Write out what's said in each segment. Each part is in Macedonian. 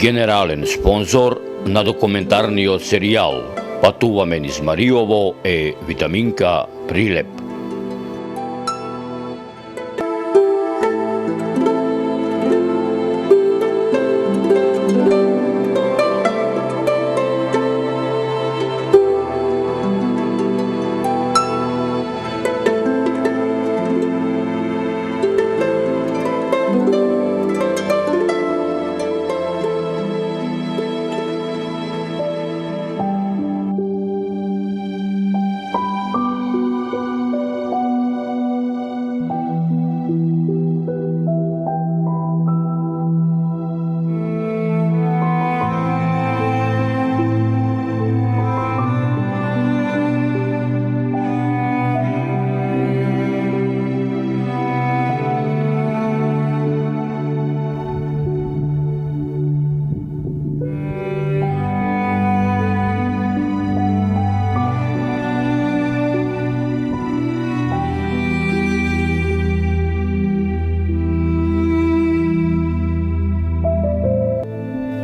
Генерален спонзор на документарниот серијал Патуваме низ Мариово е Витаминка Прилеп.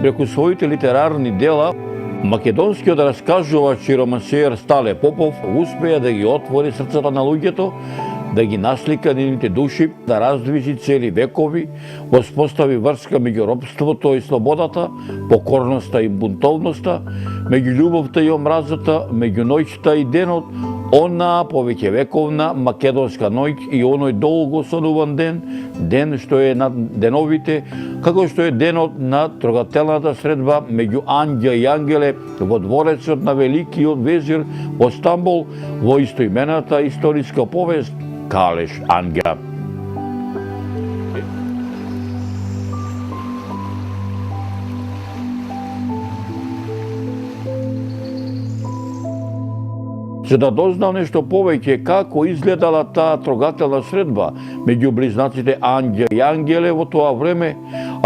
Преку своите литерарни дела, македонскиот раскажувач и романсиер Стале Попов успеа да ги отвори срцата на луѓето, да ги наслика нивните души, да раздвижи цели векови, воспостави врска меѓу робството и слободата, покорноста и бунтовноста, меѓу љубовта и омразата, меѓу ноќта и денот, онаа повеќе вековна македонска ноќ и оној долго сонуван ден, ден што е над деновите, како што е денот на трогателната средба меѓу Анѓа и Ангеле во дворецот на великиот везир во Стамбул, во истоимената историска повест Калеш Анѓа. За да дознам нешто повеќе како изгледала таа трогателна средба меѓу близнаците Анѓа и Ангеле во тоа време,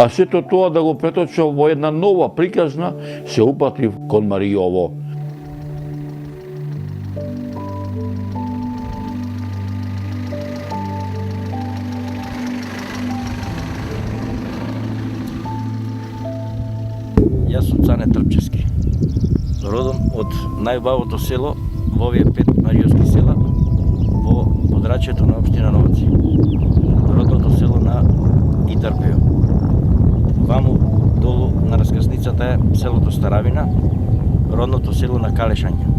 а сето тоа да го преточам во една нова приказна, се упатив кон Мариово. Јас сум Цане Трпчевски, родом од најубавото село во овие 5 мариовски села во подрачјето на општина Новаци, родното село на Итарпео. Ваму долу на раскрсницата е селото Старавина, родното село на Калеш Анѓа.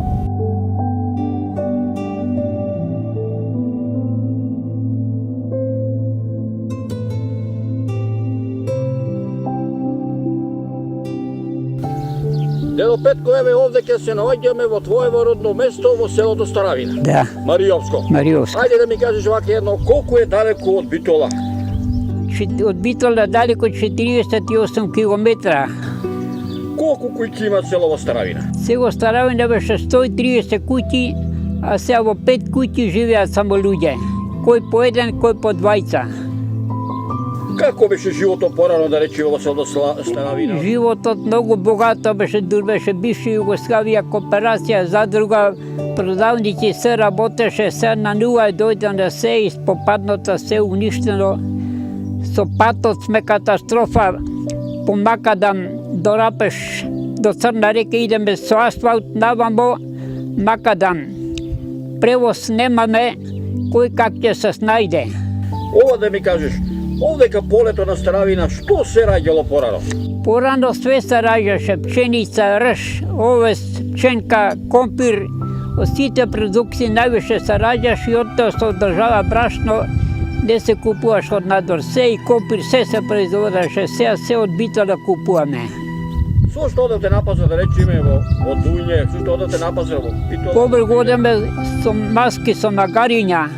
Дедо Петко, еве овде ќе се наоѓаме во твоево родно место во селото Старавина. Да, Мариовско. Мариовско. Ајде да ми кажеш вака едно, колку е далеко од Битола? Од Битола далеко 48 километра. Колку куќи има село Старавина? Село Старавина беше 130 куќи, а сега во 5 куќи живеат само луѓе. Кој по еден, кој по двајца. Како беше животот порано, да речеме, во село Старавина? Животот многу богато беше, беше бивша Југославија, кооперација, задруга, продавници, се работеше, се на нула дојде на се, испопадното се уништено. Со патот сме катастрофа, по Макадам до Рапеш, до Црна река идеме со асфалт, навамо Макадам. Превоз немаме, кој как ќе се снајде. Ова да ми кажеш, овдека полето на Старавина, што се раѓало порано? Порано све се раѓаше, пченица, рж, овес, пченка, компир, од сите продукции највише се раѓаш и од тоа се одржава брашно, не се купуваш од надвор, се и компир, се производеше, се од Битола купуваме. Со што одете на пазар, да речеме, во Дујне, со што одете на пазар во Битола? Побрг одеме со маски, со магариња,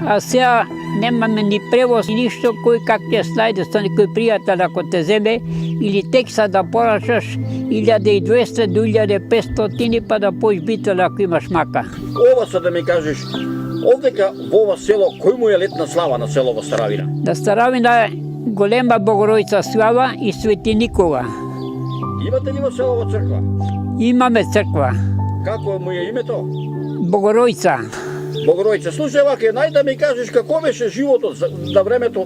а сега немаме ни превоз, ни ништо, кој как ќе снајде со некој пријател ако те земе, или текса да порачаш 1200 до 1500 па да поиш Битола ако имаш мака. Ова са да ми кажеш, овдека во ова село, кој му е летна слава на село во Старавина? На Старавина е голема Богородица слава и Свети Никола. Имате ли во село црква? Имаме црква. Како му е името? Богородица. Богородица, слушај вака, нај да ми кажеш како беше животот на времето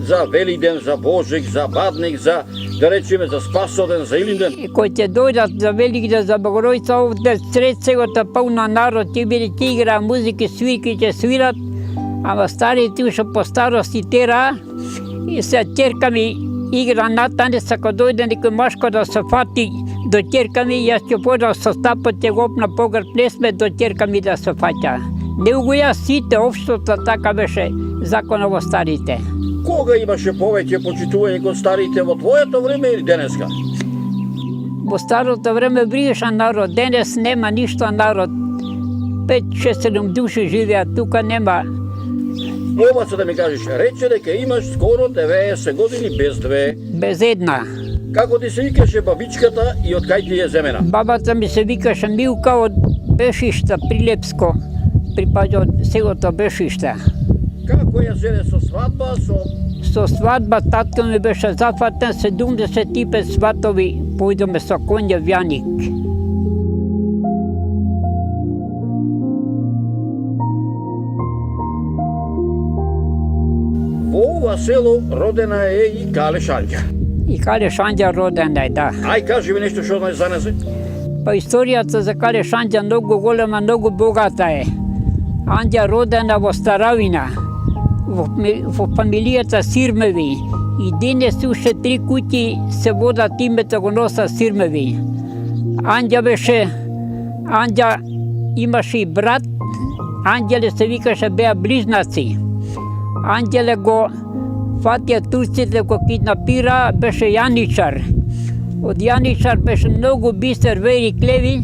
за Велиден, за Божик, за Бадник, за да речеме за Спасоден, за Илинден. И кои ќе дојдат за Великден, за Богородица, овде сред целата пълна народ, ќе биде ќе игра музики, свирки ќе свират, ама старите уште по старости тера, и се ќерка ми игра натане, сака дојде некој машко да се фати до ќерка ми, јас ќе подам со стапот, ќе го опна погреб, не сме до ќерка ми да се фаќа. Не го ја сите, општото така беше законот во старите. Кога имаше повеќе почитување кон старите, во твоето време или денеска? Во старото време бригаше народ, денес нема ништо народ. 5-6-7 души живеат, тука нема. Обаца да ми кажеш, рече дека имаш скоро 90 години без две. Без една. Како ти се викаше бабичката и од кај ти е земена? Бабата ми се викаше Милка од Бешишта, Прилепско. Припаѓа од селото Бешишта. Како ја зеде со свадба, Со свадба татко ми беше зафатен, 75 сватови појдоме со конја вјаник. Во ова село родена е и Кале Шанѓа. И Кале Шанѓа роден е, да. Ај, кажи ми нешто што знаеш за незе. Па историјата за Кале Шанѓа многу голема, многу богата е. Анѓа родена во Старавина, во фамилијата Сирмеви. И денес уште 3 куќи се водат името го носа Сирмеви. Анѓа имаше и брат, Анѓеле се викаше, беа близнаци. Анѓеле го фатија турците, го киднапира, беше јаничар. Од јаничар беше многу бистер, вери клеви,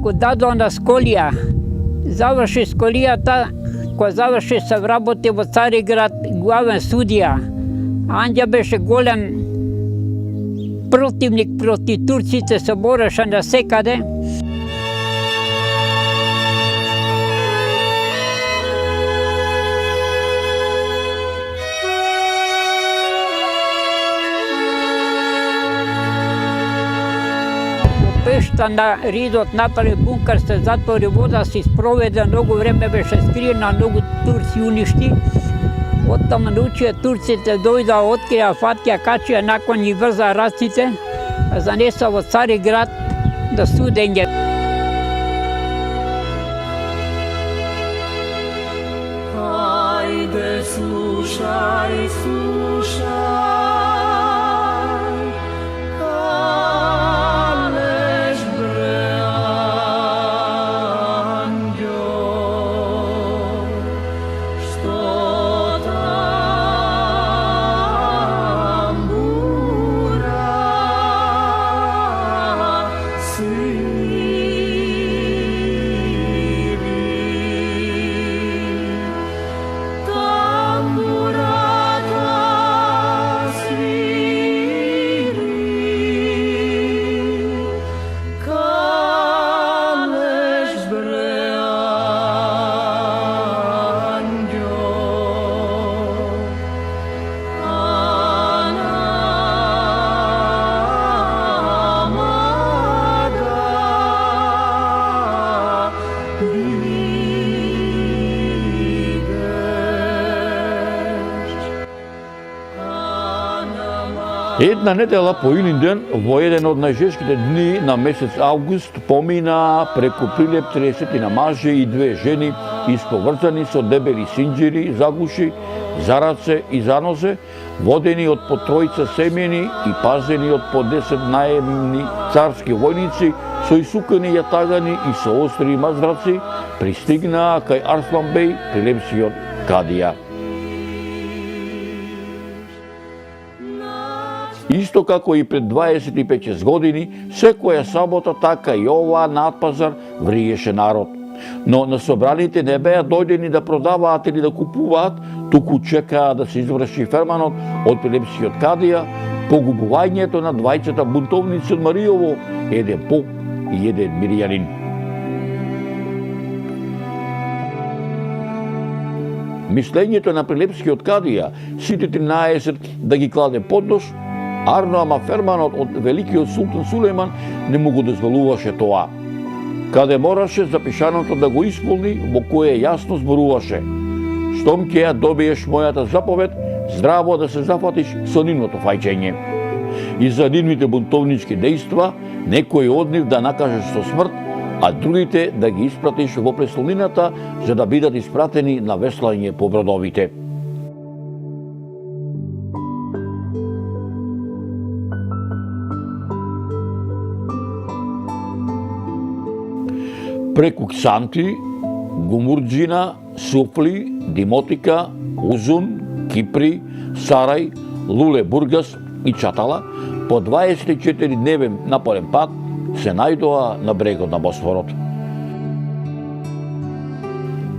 го дадо на Сколија. Заврши Сколијата, која заврши се вработи во Цариград, главен судија. Анѓа беше голем противник проти турците, се бореше на секаде. Пешта на ридот направи бункер, се затвори вода, се спроведе, многу време беше скриена, многу турци уништи. Оттаму научија турците, дојда, открија, фатија, качија, након ни врза раците, занеса во Цариград до судење. Ајде, слушај, слушај. Една недела по Илинден, во еден од најжешките дни на месец август, помина преку Прилеп 30 мажи и 2 жени, исповрзани со дебели синџири, загуши, за раце и за нозе, водени од по 3 семени и пазени од по 10 наемни царски војници, со исукани јатагани и со остри мазраци, пристигнаа кај Арслан беј, прилепскиот кадија. Исто како и пред 25 години, секоја сабота, така и оваа надпазар вриеше народ. Но на собраните не беа дојдени да продаваат или да купуваат, туку чекаа да се изврши ферманот од прилепскиот кадија, погубувањето на двајцата бунтовници од Мариово, еден поп и еден мирјанин. Мислењето на прилепскиот кадија, сите 13 да ги кладе под нож, арно, ама ферманот од великиот султан Сулејман не му го дозволуваше тоа. Каде мораше запишаното да го исполни, во кое јасно зборуваше: штом ќе ја добиеш мојата заповед, здраво да се зафатиш со нивното фајчење. и за нивните бунтовнички дејства, некој од нив да накажеш со смрт, а другите да ги испратиш во преслонината за да бидат испратени на веслање по бродовите. Преку Ксанти, Гумурджина, Суфли, Димотика, Узун, Кипри, Сарај, Луле, Бургас и Чатала, по 24-дневен напорен пат се најдоа на брегот на Босфорот.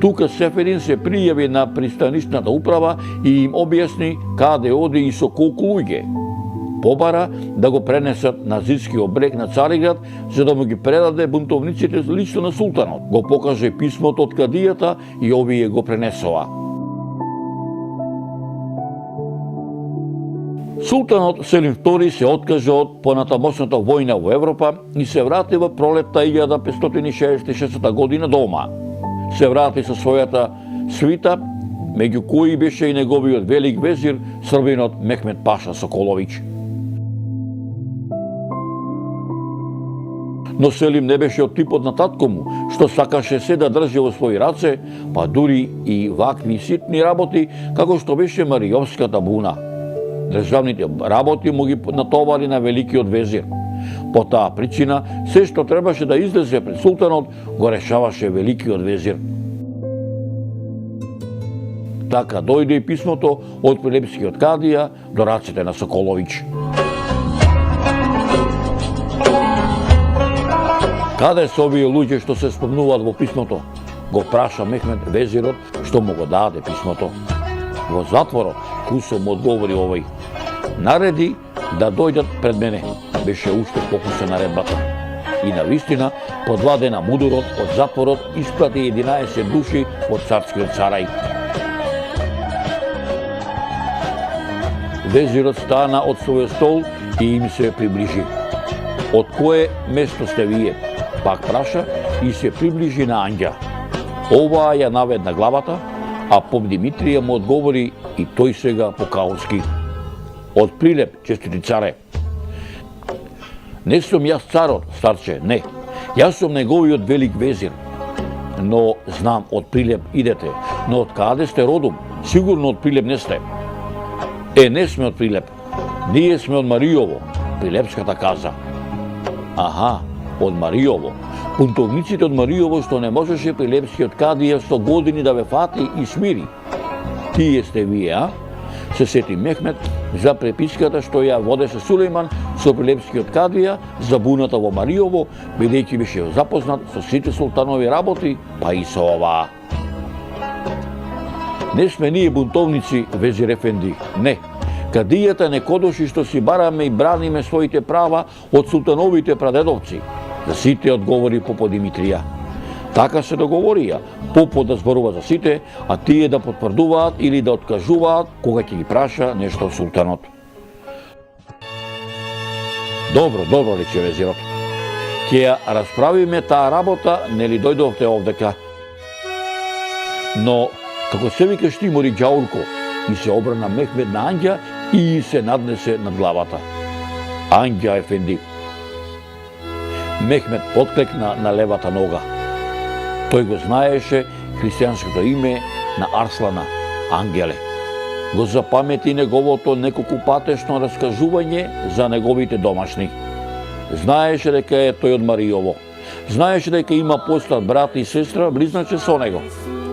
Тука Сеферин се пријави на пристанишната управа и им објасни каде оди и со колку луѓе. Побара да го пренесат на зидскиот брег на Цариград, за да му ги предаде бунтовниците лично на султанот. Го покаже писмото од кадијата и овие го пренесоа. Султанот Селим II се откажа од понатамосната војна во Европа и се врати во пролетта 1566 година дома. Се врати со својата свита, меѓу кои беше и неговиот велик везир, србинот Мехмед Паша Соколовиќ. Но Селим не беше од типот на татко му, што сакаше се да држи во своји раце, па дури и вакви ситни работи, како што беше Маријовската буна. Државните работи му ги натовари на великиот везир. По таа причина, се што требаше да излезе пред султанот, го решаваше великиот везир. Така дојде и писмото од Прилепскиот кадија до рацете на Соколовиќ. Каде се овие луѓе што се спомнуваат во писмото? Го праша Мехмед везирот што му го даде писмото. Во затворот, Кусо му одговори овој. Нареди да дојдат пред мене. Беше уште покусе наредбата. И навистина, по 2 дена мудурот од затворот испрати 11 души од царскиот Сарај. Везирот стана од својот стол и им се приближи. Од кое место сте вие? Пак праша и се приближи на Анѓа. Оваа ја наведна главата, а поп Димитрија му одговори и тој сега по-каолски. Од Прилеп, честити царе. Не сум јас царот, старче, не. Јас сум неговиот велик везир. Но знам, од Прилеп идете. Но од каде сте родом? Сигурно од Прилеп не сте. Не сме од Прилеп. Ние сме од Маријово, Прилепската каза. Аха, од Маријово. Бунтовниците од Маријово што не можеше Прилепскиот кадија 100 години да ве фати и смири. Тие сте вие, а? Се сети Мехмед за преписката што ја водеше Сулејман со Прилепскиот кадија за буната во Маријово, бидејќи беше запознат со сите султанови работи, па и со оваа. Не сме ние бунтовници, везир ефенди, не. Кадијата не кодоши што си бараме и браниме своите права од султановите прадедовци. За сите одговори попот Димитрија. Така се договорија, попот да зборува за сите, а тие да потврдуваат или да откажуваат кога ќе ги праша нешто султанот. Добро, рече везирот. Ќе ја расправиме таа работа, нели дојдовте овдека. Но, како се викаш ти, мори ѓаулко, и се обрана Мехмед на Анѓа и се наднесе над главата. Анѓа ефенди. Мехмед подклекна на левата нога. Тој го знаеше христијанското име на Арслана, ангеле. Го запамети неговото неколку патешно раскажување за неговите домашни. Знаеше дека е тој од Маријово. Знаеше дека има постар брат и сестра близначе со него.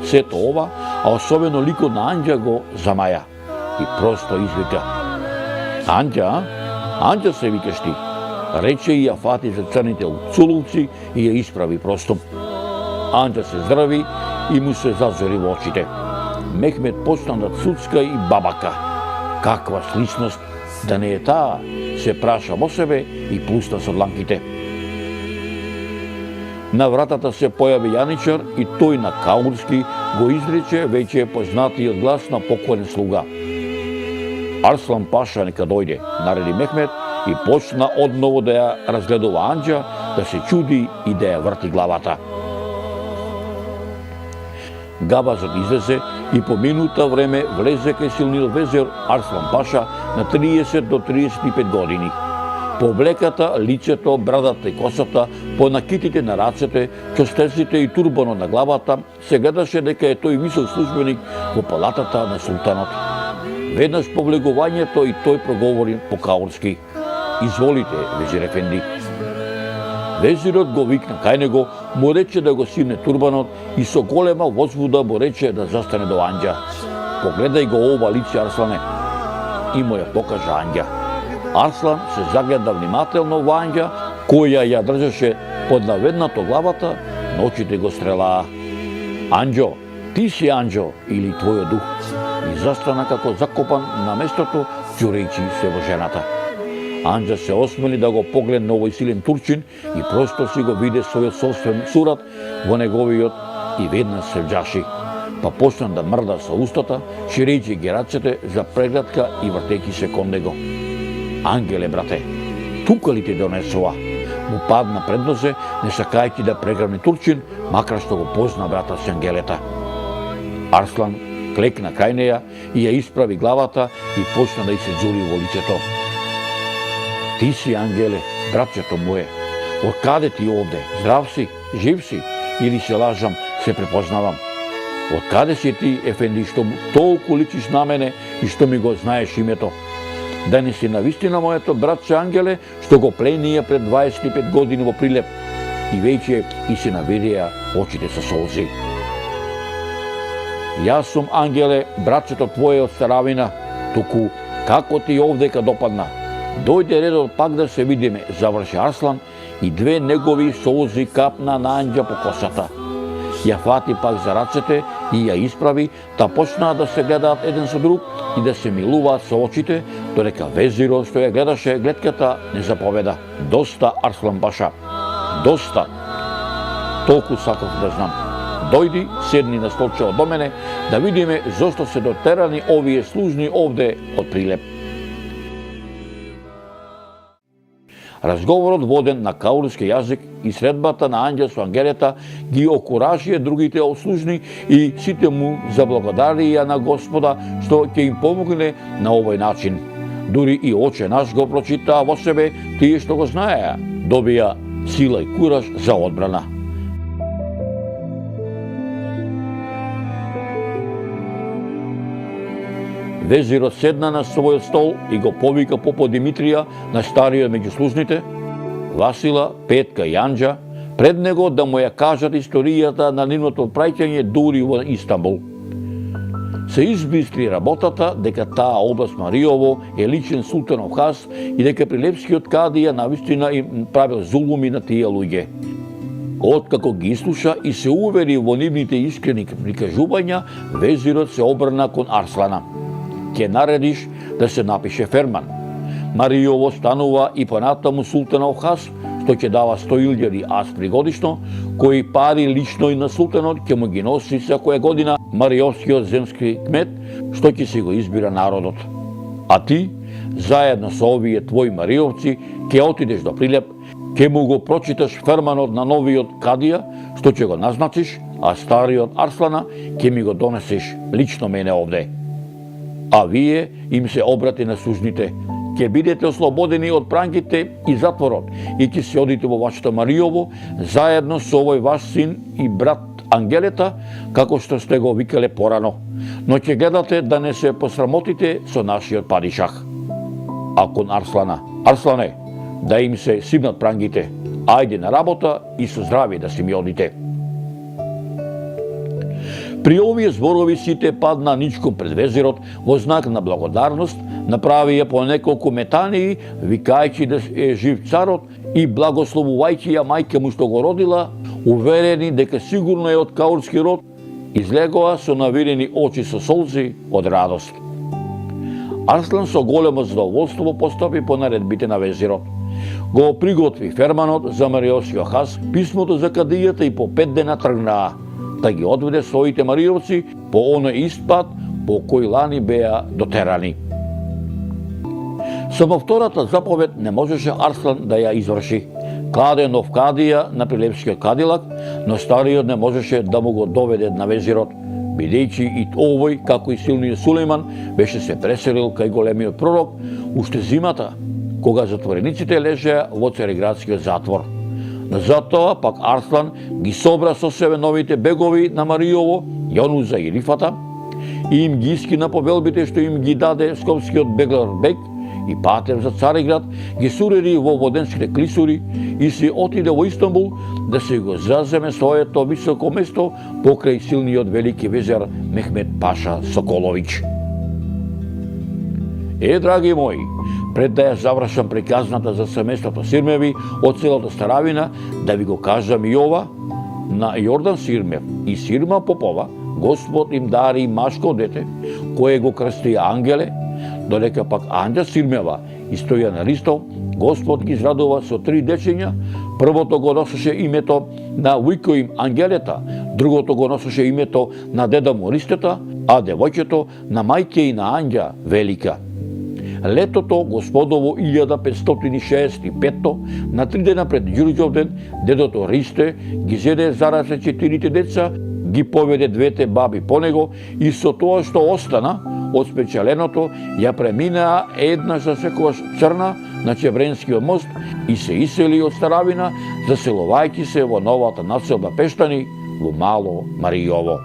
Сето ова, а особено ликот на Анѓа го замаја. И просто извика. Анѓа? Анѓа се викаш ти. Рече и ја фати за црните цулувци и ја исправи простом. Анѓа се здрави и му се зазори во очите. Мехмед почна да цуцка и бабака. Каква сличност, да не е таа, се праша во себе и пуста со дланките. На вратата се појави јаничар и тој на каурски го изрече веќе познатиот глас на покоен слуга. Арслан Паша нека дојде, нареди Мехмед и почна одново да ја разгледува Анѓа, да се чуди и да ја врти главата. габазот излезе и по минута време влезе кај силниот везир Арслан Паша на 30 до 35 години. По облеката, лицето, брадата и косата, по накитите на рацете, чостеците и турбанот на главата, се гледаше дека е тој висок службеник во палатата на султанот. Веднаш по влегувањето и тој проговори по каурски: "Изволите, везир ефенди." Везирот го викна кај него, му рече да го симне турбанот и со голема возвуда му рече да застане до Анџа. "Погледај го ова лице, Арслане." И му ја покажа Анџа. Арслан се загледа внимателно во Анџа, која ја држеше под наведнато главата, но очите го стрелаа. "Анџо, ти си Анџо или твојот дух?" И застана како закопан на местото, ќурејќи се во жената. Анџа се осмели да го погледне овој силен турчин и просто си го виде својот собствен сурат во неговиот и веднаш се вџаши. Па почна да мрда со устата, ширејќи ги рацете за прегледка и вртејќи се кон него. "Ангеле, брате, тука ли ти донесува?" Му падна пред нозе, не сакајќи да преграбне турчин, макар што го позна брата си Ангелета. Арслан клекна кај неја и ја исправи главата и почна да ѝ се џури во лицето. "Ти си, Ангеле, братчето мое. Од каде ти овде? Здрав си? Жив си? Или се лажам, се препознавам? Од каде си ти, ефенди, што толку личиш на мене и што ми го знаеш името? Да не си навистина моето братче Ангеле, што го пленија пред 25 години во Прилеп?" И веќе и се навидеа очите со солзи. "Јас сум, Ангеле, братчето твое од старавина, туку како ти овдека допадна? Дојде редот пак да се видиме," заврши Арслан и две негови солзи капна на Анџа по косата. Ја фати пак за рацете и ја исправи, та почнаа да се гледаат еден со друг и да се милуваат со очите, додека везирот што ја гледаше гледката не заповеда: "Доста, Арслан Паша, доста. Толку сакав да знам. Дојди, седни на столчево до мене, да видиме зошто се дотерани овие служни овде од Прилеп." Разговорот воден на каурски јазик и средбата на Анџа со Ангелета ги окуражија другите служни и сите му заблагодарија на Господа што ќе им помогне на овој начин. Дури и Оче наш го прочитаа во себе тие што го знаеа, добија сила и кураж за одбрана. Везирот седна на својот стол и го повика попо Димитрија на стариот меѓу служните, Васила, Петка и Анџа, пред него да му ја кажат историјата на нивното праќање дури во Истанбул. Се избистри работата дека таа област Мариово е личен султанов хас и дека прилепскиот кадија навистина им правил зулуми на тие луѓе. Откако ги слуша и се увери во нивните искрени прикажувања, везирот се обрна кон Арслана. "Ке наредиш да се напише ферман. Мариово станува и понатаму султанов хас, што ќе дава 100.000 аспри годишно, кои пари лично и на султанот ќе му ги носи секоја година мариовскиот земски кмет, што ќе си го избира народот. А ти, заедно со овие твои мариовци, ќе отидеш до Прилеп, ќе му го прочиташ ферманот на новиот кадија, што ќе го назначиш, а стариот Арслана ќе ми го донесеш лично мене овде. А вие им се обрати на служните. Ќе бидете ослободени од пранките и затворот и ќе се одите во вашето Мариово заедно со овој ваш син и брат Ангелета, како што сте го викале порано. Но ќе гледате да не се посрамотите со нашиот падишах." А кон Арслана: "Арслане, да им се симнат прангите. Ајде на работа и со здрави да си ми одите." При овие зборови сите падна ничком пред везирот во знак на благодарност, направија по неколку метании, викајќи да е жив царот и благословувајќи ја мајка му што го родила, уверени дека сигурно е од каурски род, излегоа со навирени очи со солзи од радост. Арслан со големо задоволство постапи по наредбите на везирот. Го приготви ферманот за мариовскиот хас, писмото за кадијата и по 5 дена тргнаа, да ги одведе своите мариовци по оној ист пат по кој лани беа дотерани. Само втората заповед не можеше Арслан да ја изврши. Кладе нов кадија на прилепскиот кадилак, но стариот не можеше да му го доведе на везирот, бидејќи и овој, како и силниот Сулејман, беше се преселил кај големиот пророк уште зимата, кога затворениците лежеа во Цариградскиот затвор. Затоа пак Арслан ги собра со себе новите бегови на Маријово, Јонуза и Рифата, и им ги искина повелбите што им ги даде скопскиот беглар Бек, и патев за Цариград ги сурери во воденските клисури и се отиде во Истанбул да се го заземе своето високо место покрај силниот велики везер Мехмед Паша Соколович. Драги мои, пред да ја завршам приказната за семејството Сирмеви од селото Старавина, да ви го кажам и ова: на Јордан Сирмев и Сирма Попова Господ им дари машко дете, кое го крсти Ангеле, додека пак Анđа Сирмева и Стојан Ристов Господ ги израдува со 3 дечиња. Првото го носеше името на ујко им Ангелета, другото го носеше името на деда му Ристета, а девојчето на мајке и на Анđа Велика. Летото Господово 1565, на 3 дена пред Ѓурѓовден, дедото Ристе ги зеде заразе 4 деца, ги поведе 2 баби по него и со тоа што остана од спечеленото ја преминаа еднаш за секогаш Црна на Чевренскиот мост и се исели од Старавина, заселувајќи се во новата населба Пештани во Мало Маријово.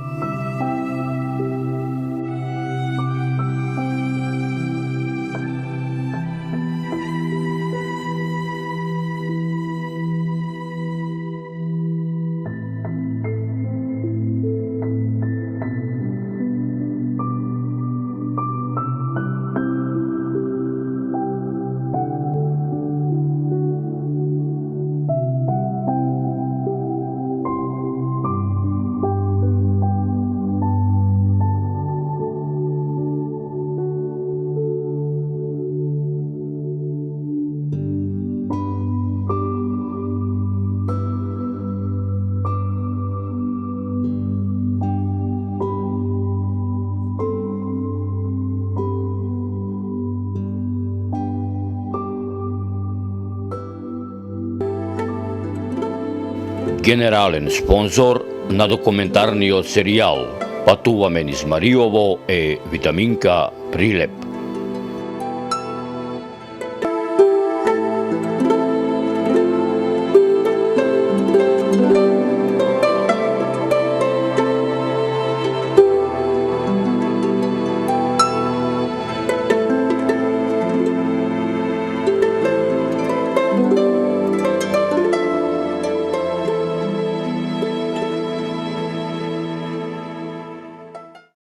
Генерален спонзор на документарниот серијал Патуваме низ Маријово е Витаминка Прилеп.